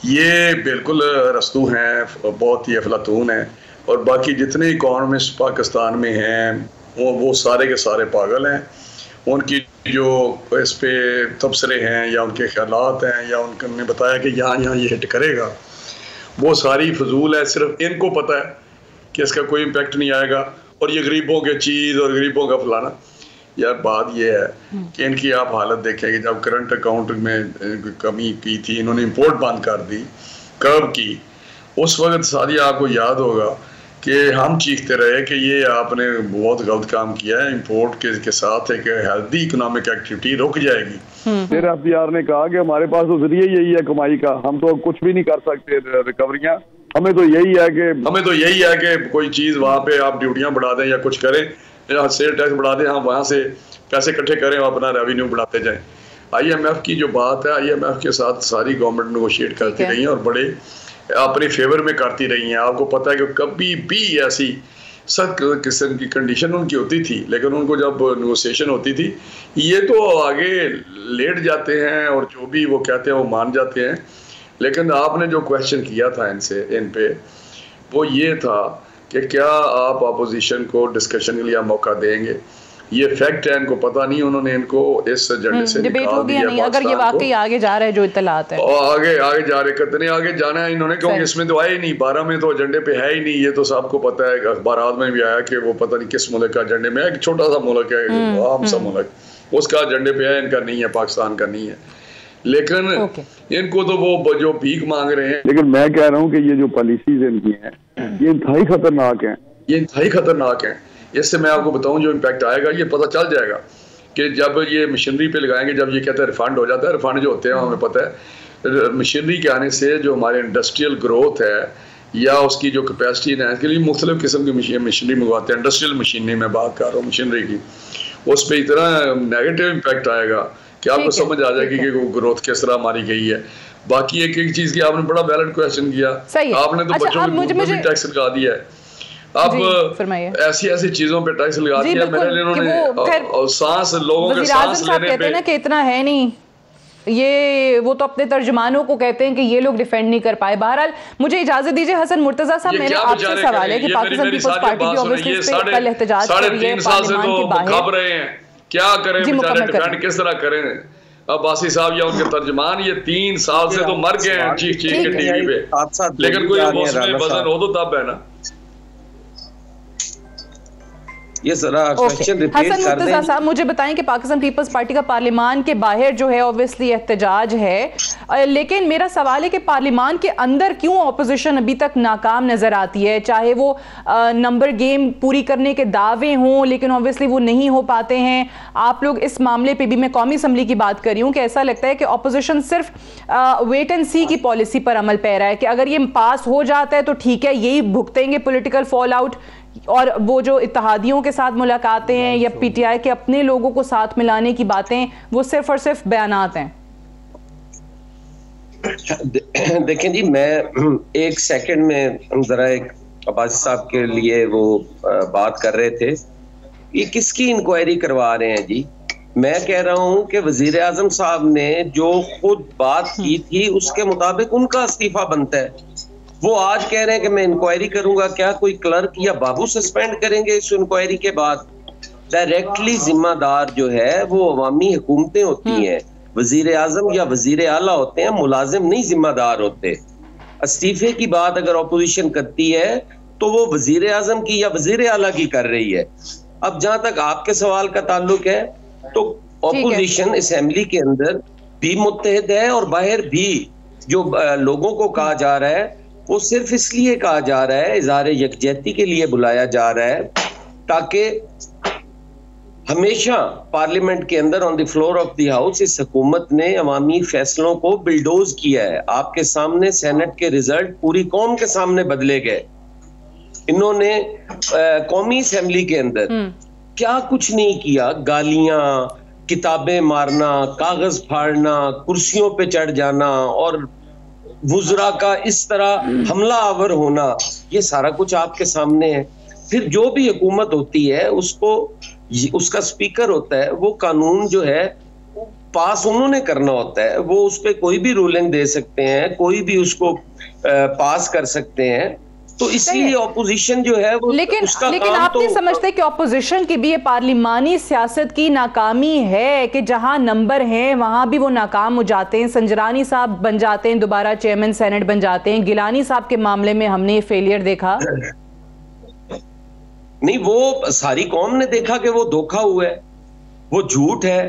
ये बिल्कुल रस्तू हैं, बहुत ही अफलातून हैं। और बाकी जितने इकॉनमिस्ट पाकिस्तान में हैं वो सारे के सारे पागल हैं। उनकी जो इस पे तबसरे हैं या उनके ख्यालात हैं या उन्होंने बताया कि यहाँ ये हिट करेगा, वो सारी फजूल है। सिर्फ इनको पता है कि इसका कोई इम्पेक्ट नहीं आएगा और ये गरीबों के चीज़ और गरीबों का फलाना। यार बात ये है कि इनकी आप हालत देखें कि जब करंट अकाउंट में कमी की थी, इन्होंने इंपोर्ट बंद कर दी, कब की, उस वक्त सारी आपको याद होगा कि हम चीखते रहे कि ये आपने बहुत गलत काम किया है, इंपोर्ट के साथ एक हेल्दी इकोनॉमिक एक्टिविटी रुक जाएगी। फिर एफडीआर ने कहा कि हमारे पास तो जरिए यही है कमाई का, हम तो कुछ भी नहीं कर सकते रिकवरियां, हमें तो यही है कि कोई चीज़ वहाँ पे आप ड्यूटियाँ बढ़ा दें या कुछ करें या सेल टैक्स बढ़ा दें, हम वहाँ से पैसे इकट्ठे करें और अपना रेवेन्यू बढ़ाते जाएं। IMF की जो बात है, IMF के साथ सारी गवर्नमेंट नेगोशिएट करती रही है और बड़े अपने फेवर में करती रही हैं। आपको पता है कि कभी भी ऐसी सख्त किस्म की कंडीशन उनकी होती थी, लेकिन उनको जब नेगोशिएशन होती थी ये तो आगे लेट जाते हैं और जो भी वो कहते हैं वो मान जाते हैं। लेकिन आपने जो क्वेश्चन किया था इन पे वो ये था कि क्या आप अपोजिशन को डिस्कशन के लिए मौका देंगे। ये फैक्ट है, इनको पता नहीं, उन्होंने इनको इस एजेंडे से डिबेट हो गया नहीं। अगर ये वाकई आगे जा रहा है जो इत्तलात है, और आगे जा रहे कितने आगे जाना है इन्होंने, क्योंकि इसमें तो आए ही नहीं, 12 में तो एजेंडे पे है ही नहीं। ये तो सबको पता है, अखबारात में भी आया कि वो पता नहीं किस मुल्क का एजेंडे में है, एक छोटा सा मुल्क है, आम सा मुल्क, उसका एजेंडे पे है, इनका नहीं है, पाकिस्तान का नहीं है। लेकिन इनको तो वो जो भीख मांग रहे हैं। लेकिन मैं कह रहा हूँ कि ये जो पॉलिसीज इनकी हैं ये इंतहाई खतरनाक हैं। इससे मैं आपको बताऊं जो इम्पैक्ट आएगा ये पता चल जाएगा कि जब ये मशीनरी पे लगाएंगे, जब ये कहते हैं रिफंड हो जाता है, रिफंड जो होते हैं हमें पता है मशीनरी के आने से जो हमारे इंडस्ट्रियल ग्रोथ है या उसकी जो कैपेसिटी है, इसके लिए मुख्तलिफ किस्म की मशीनरी मंगवाते हैं। इंडस्ट्रियल मशीनरी में बात कर रहा हूँ मशीनरी की, उस पर इतना नेगेटिव इम्पैक्ट आएगा कि आपको समझ आ जाएगी कि वो ग्रोथ किस तरह हमारी गई है। बाकी एक चीज की आपने बड़ा वैलिड क्वेश्चन किया, आपने तो बच्चों के टैक्स लगा दिया है। अब ऐसी चीजों पे टैक्स लगा दिया मेरे लिए उन्होंने, और सांस लोगों के सांस लेने पे, ना कि इतना है नहीं, ये वो तो अपने तर्जुमानों को कहते हैं कि ये लोग डिफेंड नहीं कर पाए। बहरहाल मुझे इजाजत दीजिए हसन मुर्तजा साहब, मेरा आपसे सवाल है कि पाकिस्तान पीपल्स पार्टी की ऑब्वियसली इस पे कल एहतजाज कर रही है पार्लियामेंट के बाहर, क्या करें बेचारे, डिफेंड किस तरह करें। अब्बासी साहब या उनके तर्जुमान ये 3 साल से तो मर गए हैं चीख के टीवी पे, लेकिन कोई उसमें वजन हो तो तब है ना। ये हसन मुर्तजा साहब मुझे बताएं कि पाकिस्तान पीपल्स पार्टी का पार्लियामान के बाहर जो है ऑब्वियसली एहतजाज है, लेकिन मेरा सवाल है कि पार्लियामान के अंदर क्यों ऑपोजिशन अभी तक नाकाम नजर आती है। चाहे वो नंबर गेम पूरी करने के दावे हों, लेकिन ऑब्वियसली वो नहीं हो पाते हैं। आप लोग इस मामले पे भी, मैं कौमी असम्बली की बात कर रही हूँ, कि ऐसा लगता है कि ऑपोजिशन सिर्फ वेट एंड सी की पॉलिसी पर अमल पैरा है कि अगर ये पास हो जाता है तो ठीक है, यही भुगतेंगे पॉलिटिकल फॉल आउट, और वो जो इत्तेहादियों के साथ मुलाकातें हैं या PTI के अपने लोगों को साथ मिलाने की बातें, वो सिर्फ और सिर्फ बयानात हैं। देखें जी, मैं एक सेकंड में जरा एक अब्बासी साहब के लिए वो बात कर रहे थे, ये किसकी इंक्वायरी करवा रहे हैं जी। मैं कह रहा हूं कि वजीर आजम साहब ने जो खुद बात की थी उसके मुताबिक उनका इस्तीफा बनता है। वो आज कह रहे हैं कि मैं इंक्वायरी करूंगा, क्या कोई क्लर्क या बाबू सस्पेंड करेंगे इस इंक्वायरी के बाद? डायरेक्टली जिम्मेदार जो है वो अवामी हुकूमतें होती हैं, वजीर आजम या वजीर आला होते हैं, मुलाजिम नहीं जिम्मेदार होते। इस्तीफे की बात अगर अपोजिशन करती है तो वो वजीर आजम की या वजीर आला की कर रही है। अब जहां तक आपके सवाल का ताल्लुक है तो अपोजिशन असेंबली के अंदर भी मुत्तहिद है और बाहर भी जो लोगों को कहा जा रहा है वो सिर्फ इसलिए कहा जा रहा है, इज़हार यकजहती के लिए बुलाया जा रहा है, ताकि हमेशा पार्लियामेंट के अंदर on the floor of the house इस हुकूमत ने अवामी फैसलों को बिल्डोज किया है। आपके सामने सेनेट के रिजल्ट पूरी कौम के सामने बदले गए। इन्होंने कौमी असेंबली के अंदर क्या कुछ नहीं किया, गालियां, किताबें मारना, कागज फाड़ना, कुर्सियों पे चढ़ जाना और वुज़रा का इस तरह हमला आवर होना, ये सारा कुछ आपके सामने है। फिर जो भी हुकूमत होती है उसको उसका स्पीकर होता है, वो कानून जो है पास उन्होंने करना होता है, वो उस पर कोई भी रूलिंग दे सकते हैं, कोई भी उसको पास कर सकते हैं। तो इसलिए ऑपोजिशन जो है वो लेकिन आप नहीं समझते कि ऑपोजिशन की भी ये पार्लिमानी सियासत की नाकामी है कि जहां नंबर हैं वहां भी वो नाकाम हो जाते हैं। संजरानी साहब बन जाते हैं दोबारा चेयरमैन सेनेट बन जाते हैं, गिलानी साहब के मामले में हमने फेलियर देखा। नहीं, वो सारी कौम ने देखा कि वो धोखा हुआ है, वो झूठ है,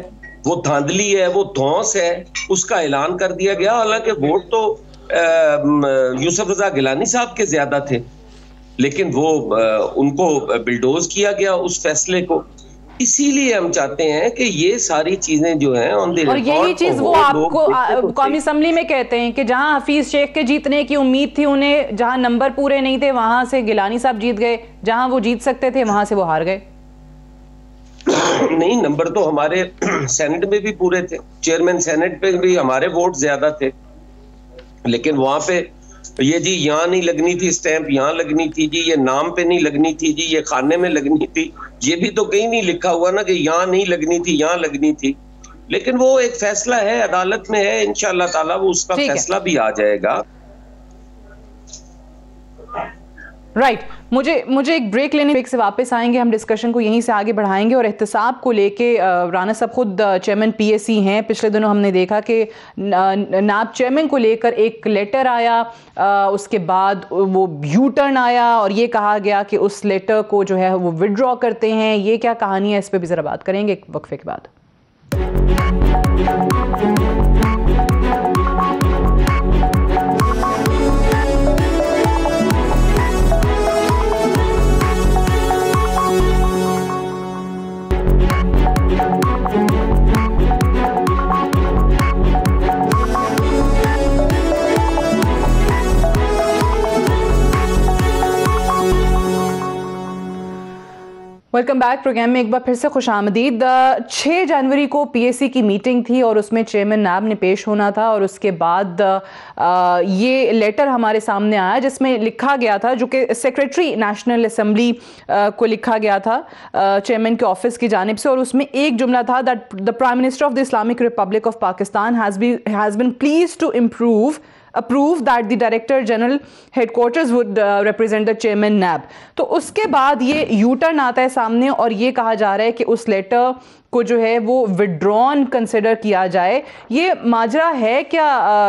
वो धांधली है, वो धौंस है, उसका ऐलान कर दिया गया। हालांकि वोट तो यूसुफ रजा गिलानी साहब के ज्यादा थे, लेकिन वो उनको बिल्डोज किया गया उस फैसले को। इसीलिए हम चाहते हैं कि ये सारी चीजें जो हैं ऑन द रिकॉर्ड, और यही चीज वो आपको कौमी असम्बली में कहते हैं कि जहां हफीज शेख के जीतने की उम्मीद थी उन्हें, जहां नंबर पूरे नहीं थे वहां से गिलानी साहब जीत गए, जहां वो जीत सकते थे वहां से वो हार गए। नहीं, नंबर तो हमारे सेनेट में भी पूरे थे, चेयरमैन सेनेट पे भी हमारे वोट ज्यादा थे, लेकिन वहां पे ये जी यहाँ नहीं लगनी थी स्टैंप, यहाँ लगनी थी जी, ये नाम पे नहीं लगनी थी जी, ये खाने में लगनी थी, ये भी तो कहीं नहीं लिखा हुआ ना कि यहाँ नहीं लगनी थी, यहाँ लगनी थी। लेकिन वो एक फैसला है, अदालत में है, इंशाअल्लाह ताला वो उसका फैसला भी आ जाएगा। राइट मुझे एक ब्रेक लेने से वापस आएंगे, हम डिस्कशन को यहीं से आगे बढ़ाएंगे। और एहतसाब को लेके राना साहब खुद चेयरमैन पीएसी हैं, पिछले दिनों हमने देखा कि नाब चेयरमैन को लेकर एक लेटर आया, उसके बाद वो यू टर्न आया और ये कहा गया कि उस लेटर को जो है वो विड्रॉ करते हैं। ये क्या कहानी है, इस पर भी ज़रा बात करेंगे एक वक्फे के बाद। Welcome back. प्रोग्राम में एक बार फिर से खुश आमदीद। 6 जनवरी को पीएसी की मीटिंग थी और उसमें चेयरमैन नाब ने पेश होना था और उसके बाद ये लेटर हमारे सामने आया जिसमें लिखा गया था, जो कि सेक्रेटरी नेशनल असेंबली को लिखा गया था चेयरमैन के ऑफिस की जानिब से, और उसमें एक जुमला था that the prime minister of the Islamic Republic of Pakistan has been pleased to approve that the Director General Headquarters would represent the Chairman NAB। तो उसके बाद ये यू टर्न आता है सामने और ये कहा जा रहा है कि उस लेटर को जो है वो विड्रॉन कंसिडर किया जाए। ये माजरा है क्या?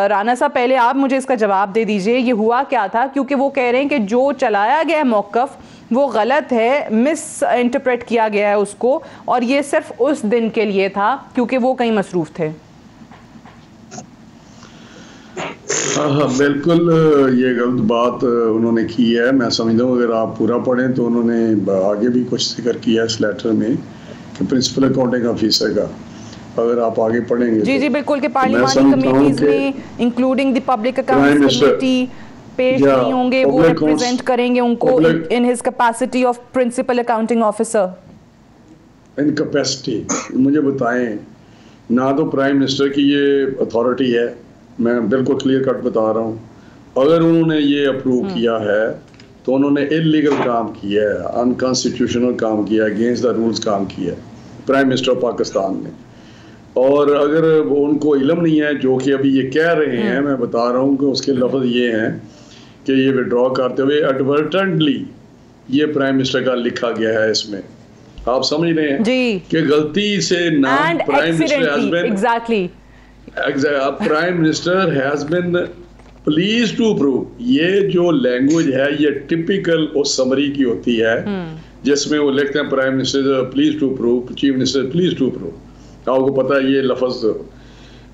राना साहब पहले आप मुझे इसका जवाब दे दीजिए, ये हुआ क्या था? क्योंकि वो कह रहे हैं कि जो चलाया गया है मौक़िफ़ वो गलत है, मिस इंटरप्रेट किया गया है उसको, और ये सिर्फ उस दिन के लिए था क्योंकि वो कहीं मसरूफ़ थे। हाँ, बिल्कुल ये गलत बात उन्होंने की है। मैं समझता हूँ अगर आप पूरा पढ़ें तो उन्होंने आगे भी कुछ जिक्र किया इस लेटर में कि प्रिंसिपल अकाउंटिंग ऑफिसर का, अगर आप आगे पढ़ेंगे जी जी बिल्कुल कि पार्लियामेंट्री कमेटीज में including the public accounts committee पेश नहीं होंगे, वो रिप्रेजेंट करेंगे उनको in his capacity of principal accounting officer. In capacity मुझे बताएं, ना तो प्राइम मिनिस्टर की ये अथॉरिटी है, मैं बिल्कुल क्लियर कट बता रहा हूँ। अगर उन्होंने ये अप्रूव किया है तो उन्होंने इलीगल काम किया है, अनकॉन्स्टिट्यूशनल काम किया, अगेंस्ट द रूल्स काम किया है प्राइम मिनिस्टर ऑफ पाकिस्तान ने। और अगर वो उनको इल्म नहीं है जो कि अभी ये कह रहे हैं, मैं बता रहा हूँ कि उसके लफ्ज़ ये हैं कि ये विड्रॉ करते हुए एडवर्टेंटली ये प्राइम मिनिस्टर का लिखा गया है। इसमें आप समझ रहे हैं कि गलती से नाम prime minister prime minister has been please to approve. ये जो लैंग्वेज है ये टिपिकल उस समरी की होती है जिसमें वो लिखते हैं prime minister please to approve, chief minister please to approve. आपको पता है ये लफ्ज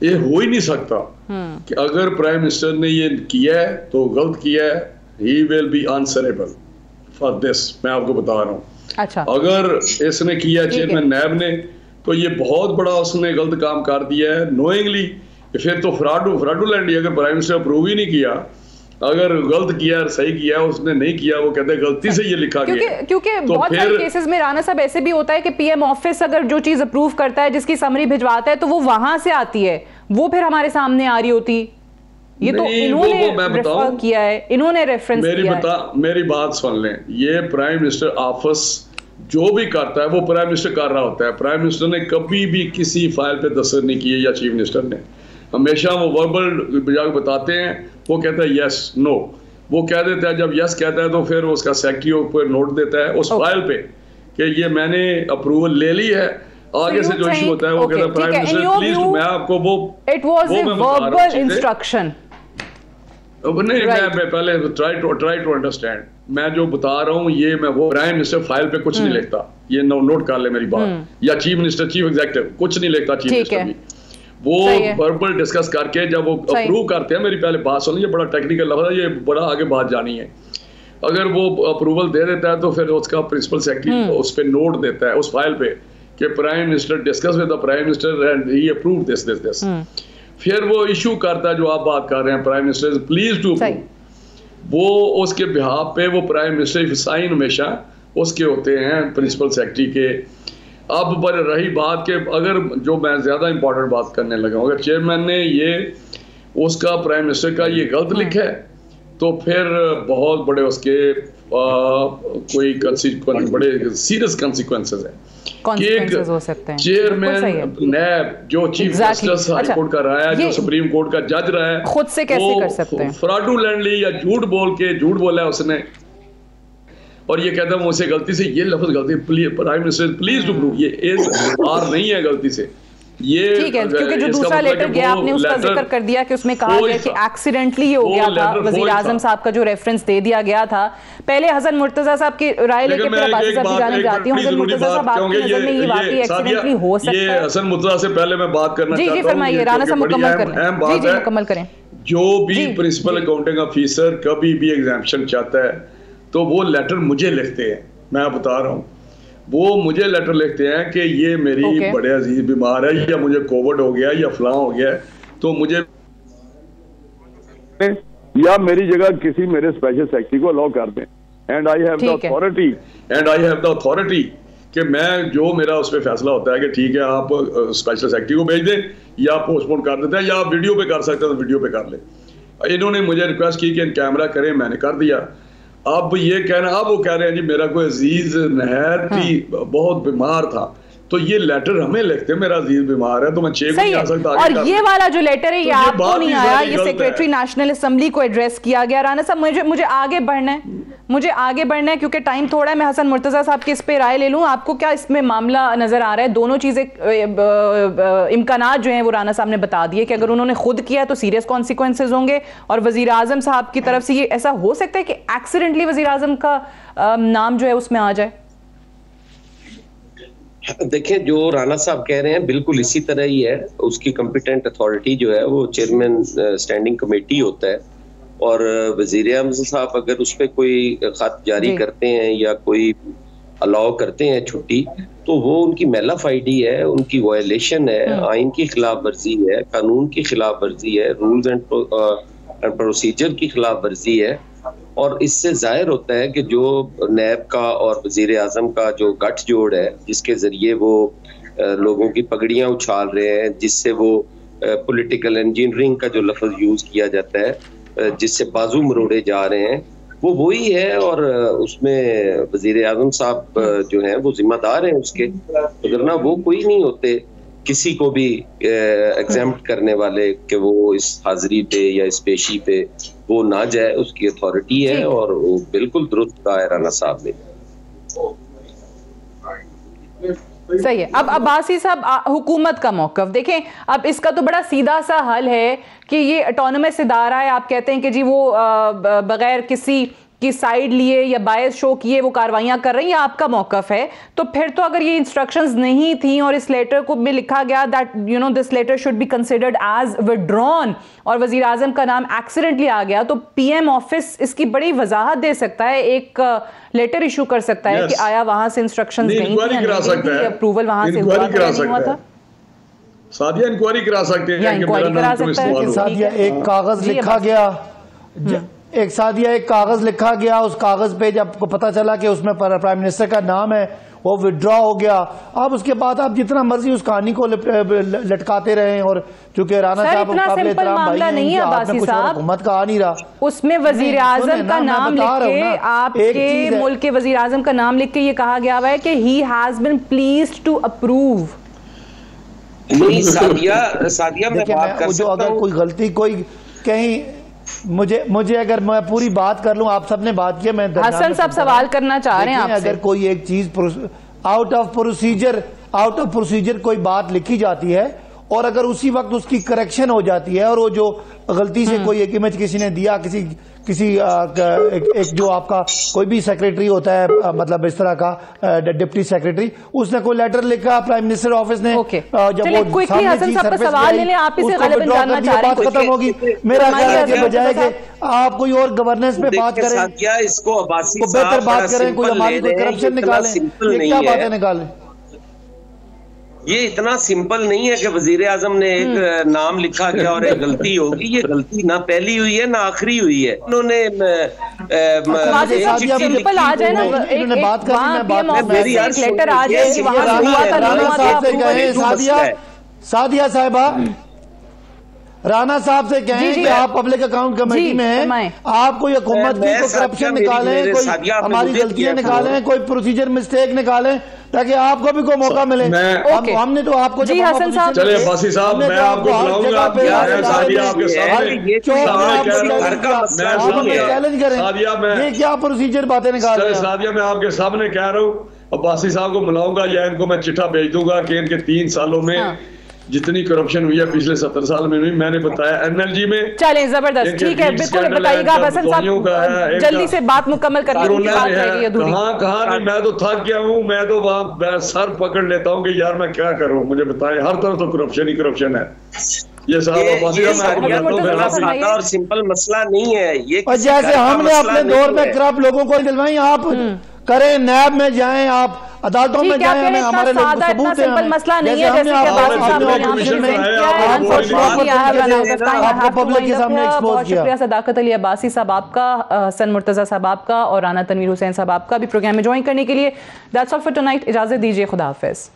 ये हो ही नहीं सकता कि अगर प्राइम मिनिस्टर ने ये किया है तो गलत किया है, he will be answerable for this. मैं आपको बता रहा हूँ। अच्छा, अगर इसने किया चेयरमैन नैब ने तो ये बहुत बड़ा उसने गलत काम कर दिया है नोइंगली, फिर तो फ्रॉडुलेंट। अगर प्राइम मिनिस्टर अप्रूव ही नहीं किया, अगर गलत किया और सही किया उसने नहीं किया, वो कहते हैं गलती से ये लिखा गया। क्योंकि तो बहुत सारे केसेस में राना साहब ऐसे भी होता है कि पीएम ऑफिस अगर जो चीज अप्रूव करता है, जिसकी समरी भिजवाता है, तो वो वहां से आती है, वो फिर हमारे सामने आ रही होती। ये तो इन्होंने रेफर किया है, इन्होंने रेफरेंस किया है। मेरी बात सुन लें, ये प्राइम मिनिस्टर ऑफिस जो भी करता है वो प्राइम मिनिस्टर कर रहा होता है। प्राइम मिनिस्टर ने कभी भी किसी फाइल पे दस्तखत नहीं किए, या चीफ मिनिस्टर ने। हमेशा वो वर्बल जाकर बताते हैं, वो कहता है यस नो, वो कह देता है। जब यस कहता है तो फिर उसका सेक्रेटरी ऊपर नोट देता है उस फाइल पे कि ये मैंने अप्रूवल ले ली है। आगे से जो इशू होता है वो कहता है प्राइम मिनिस्टर प्लीज, मैं आपको वो it was a verbal instruction. नहीं, मैं पहले ट्राई टू अंडरस्टैंड। मैं जो बता रहा हूँ ये मैं वो प्राइम मिनिस्टर फाइल पे कुछ नहीं लिखता, ये नोट कर ले मेरी बात। या चीफ मिनिस्टर, चीफ एग्जीक्यूटिव कुछ नहीं लिखता चीफ मिनिस्टर भी। वो वर्बल डिस्कस करके जब वो अप्रूव करते हैं, मेरी पहले बात सुनिए, बड़ा टेक्निकल लफ्ज़ है, ये बड़ा आगे बात जानी है। अगर वो अप्रूवल दे देता है तो फिर उसका प्रिंसिपल सेक्रेटरी उस पर नोट देता है उस फाइल पे कि prime minister discuss with the prime minister and he approve this. फिर वो इशू करता है जो आप बात कर रहे हैं, prime minister please to approve. वो उसके बिहाफ पे वो प्राइम मिनिस्टर साइन हमेशा उसके होते हैं, प्रिंसिपल सेक्रेटरी के। अब पर रही बात के अगर जो मैं ज्यादा इंपॉर्टेंट बात करने लगा हूँ, अगर चेयरमैन ने ये उसका प्राइम मिनिस्टर का ये गलत लिखा है तो फिर बहुत बड़े उसके कोई बड़े सीरियस कॉन्सिक्वेंसेस हैं। हो सकते हैं। चेयरमैन नैब जो चीफ जस्टिस हाई कोर्ट का रहा है, जो सुप्रीम कोर्ट का जज रहा है, खुद से कैसे कर सकते हैं? फ्रॉडुलेंटली या झूठ बोला है उसने, और ये कहता है मुझसे गलती से ये लफ्ज गलती, prime minister please to prove, ये इज आर नहीं है गलती से। ये ठीक है, क्योंकि जो दूसरा लेटर गया आपने उसका जिक्र कर दिया कि उसमें कहा गया कि एक्सीडेंटली ये हो गया था। वजीर आजम साहब का जो रेफरेंस दे दिया गया था, पहले हसन मुर्तजा साहब की राय लेके फिर अब्बासी साहब की जानिब जाती हूं। हसन मुर्तजा साहब आपकी नजर में ये वाकई एक्सीडेंटली हो सकता है? ये हसन मुर्तजा से पहले मैं बात करना चाहता हूं। जी फरमाइए, राना साहब मुकम्मल करें। जी मुकम्मल करें। जो भी प्रिंसिपल अकाउंटिंग ऑफिसर कभी भी एग्जामिशन चाहता है तो वो लेटर मुझे लिखते हैं, मैं बता रहा हूँ, वो मुझे लेटर लिखते हैं कि ये मेरी बड़े अजीज बीमार है, या मुझे कोविड हो गया, या फलां हो गया, तो मुझे या मेरी जगह किसी मेरे स्पेशल सेक्रेटरी को अलाउ कर दें। And I have the authority कि मैं जो मेरा उस पर फैसला होता है कि ठीक है आप स्पेशल सेक्रेटरी को भेज दें या पोस्टपोन कर देते हैं, या आप वीडियो पे कर सकते हैं तो वीडियो पे कर ले। इन्होंने मुझे रिक्वेस्ट की कि इन कैमरा करें, मैंने कर दिया। अब ये कहना, अब वो कह रहे हैं जी मेरा कोई अजीज नहायत ही बहुत बीमार था, तो ये लेटर हमें लिखते, मेरा अजीज बीमार है तो मैं 6 को नहीं आ सकता। और ये वाला जो लेटर है ये आपको नहीं आया, ये सेक्रेटरी नेशनल असेंबली को एड्रेस किया गया। राना साहब मुझे आगे बढ़ना है क्योंकि टाइम थोड़ा है। मैं हसन मुर्तजा साहब की इस पे राय ले लूं, आपको क्या इसमें मामला नजर आ रहा है? दोनों चीजें इम्कानात जो हैं वो राना साहब ने बता दिए कि अगर उन्होंने खुद किया तो सीरियस कॉन्सिक्वेंसेज होंगे, और वजीर आजम साहब की तरफ से ये ऐसा हो सकता है कि एक्सीडेंटली वजीर आजम का नाम जो है उसमें आ जाए। देखें, जो राना साहब कह रहे हैं बिल्कुल इसी तरह ही है। उसकी कॉम्पिटेंट अथॉरिटी जो है वो चेयरमैन स्टैंडिंग कमेटी होता है, और वजीर आज़म साहब अगर उस पर कोई खत जारी करते हैं या कोई अलाउ करते हैं छुट्टी, तो वो उनकी मैलाफाइडी है, उनकी वायलेशन है, आइन की खिलाफ वर्जी है, कानून की खिलाफ वर्जी है, रूल्स एंड प्रोसीजर की खिलाफ वर्जी है। और इससे जाहिर होता है कि जो नैब का और वजीर आज़म का जो गठजोड़ है, जिसके जरिए वो लोगों की पगड़ियां उछाल रहे हैं, जिससे वो पॉलिटिकल इंजीनियरिंग का जो लफ्ज यूज किया जाता है, जिससे बाजू मरोड़े जा रहे हैं, वो वही है। और उसमें वजीर आज़म साहब जो हैं वो जिम्मेदार हैं उसके, वरना वो कोई नहीं होते किसी को भी एग्जाम्प्ट करने वाले कि वो इस हाजिरी पे या इस पेशी पे वो ना जाए। उसकी अथॉरिटी है और वो बिल्कुल दुरुस्त कहा है राना साहब ने। सही है। अब अब्बासी साहब, हुकूमत का मौकफ देखें। अब इसका तो बड़ा सीधा सा हल है कि ये ऑटोनमस इदारा है, आप कहते हैं कि जी वो बगैर किसी की साइड लिए या बायस शो किए वो कार्रवाइयां कर रही हैं, आपका मौकफ है। तो फिर तो अगर ये इंस्ट्रक्शंस नहीं थी और इस लेटर को में लिखा गया that this letter should be considered as withdrawn, और वजीर आजम का नाम एक्सीडेंटली आ गया, तो पीएम ऑफिस इसकी बड़ी वजाहत दे सकता है, एक लेटर इशू कर सकता है कि आया वहां से इंस्ट्रक्शंस गई थी, अप्रूवल वहां से हुआ था। सादिया इंक्वायरी करा सकते हैं, एक कागज लिखा गया, एक कागज लिखा गया, उस कागज पे जब को पता चला कि उसमें प्राइम मिनिस्टर का नाम है, वो विड्रॉ हो गया। अब उसके बाद आप जितना मर्जी उस कहानी को लटकाते रहें, और चूंकि राना साहब हुकूमत का आ नहीं रहा, उसमें वजीर आजम का नाम लिख के, आपके मुल्क के वजीर आजम का नाम लिख के ये कहा गया हुआ है कि he has been pleased to approve. नहीं सादिया मैं बात कर सकता हूं, अगर कोई गलती कोई कहीं मुझे अगर मैं पूरी बात कर लूं, आप सबने बात किया, मैं हसन साहब सवाल करना चाह रहे हैं आपसे। अगर कोई एक चीज आउट ऑफ प्रोसीजर कोई बात लिखी जाती है और अगर उसी वक्त उसकी करेक्शन हो जाती है, और वो जो गलती से कोई एक इमेज किसी ने दिया, किसी एक जो आपका कोई भी सेक्रेटरी होता है, मतलब इस तरह का डिप्टी सेक्रेटरी, उसने कोई लेटर लिखा प्राइम मिनिस्टर ऑफिस ने, जब वो खत्म होगी, मेरा ख्याल है कि बजाय कि आप कोई और गवर्नेंस पे बात करें, इसको बेहतर बात करें, कोई हमारी कोई करप्शन निकालें, ये क्या बातें निकालें। ये इतना सिंपल नहीं है कि वजीर आजम ने एक नाम लिखा गया और एक गलती होगी। ये गलती ना पहली हुई है ना आखिरी हुई है। उन्होंने सादिया साहिबा, राणा साहब से कहें कि आप पब्लिक अकाउंट कमेटी में हैं, आप कोई हुकूमत की कोई करप्शन निकालें, कोई हमारी गलतियां निकालें, कोई प्रोसीजर मिस्टेक निकालें, ताकि आपको भी कोई मौका मिले। हमने तो आपको जी हसन साहब, चलिए फासी साहब, मैं आपको बुलाऊंगा, चैलेंज करें, ये क्या प्रोसीजर बातें निकाल रहे हैं। सादिया मैं आपके सामने कह रहा हूँ, अब्बासी साहब को बुलाऊंगा या इनको मैं चिट्ठा भेज दूंगा कि इनके 3 सालों में जितनी करप्शन हुई है पिछले 70 साल में हुई, मैंने बताया एनएलजी में। चले जबरदस्त, ठीक है, बिल्कुल बताइएगा हसन साहब, जल्दी से बात मुकम्मल करके कहाँ नहीं, मैं तो थक गया हूँ, मैं तो वहाँ सर पकड़ लेता हूँ कि यार मैं क्या करूँ, मुझे बताएं, हर तरफ तो करप्शन ही करप्शन है। ये और सिंपल मसला नहीं है ये, और जैसे हमने अपने दौर में करप्ट लोगों को दिलवाई, आप करें, नैब में जाएं, आप अदालतों में जाएं, हमें हमारे लोग सबूत हैं, मसला नहीं है, जैसे पब्लिक के सामने एक्सपोज किया। शुक्रिया सदाकत अली अब्बासी साहब आपका, हसन मुर्तजा साहब आपका, और राना तनवीर हुसैन साहब आपका भी प्रोग्राम में ज्वाइन करने के लिए। दैट्स ऑल फॉर टुनाइट, इजाजत दीजिए, खुदा हाफिज।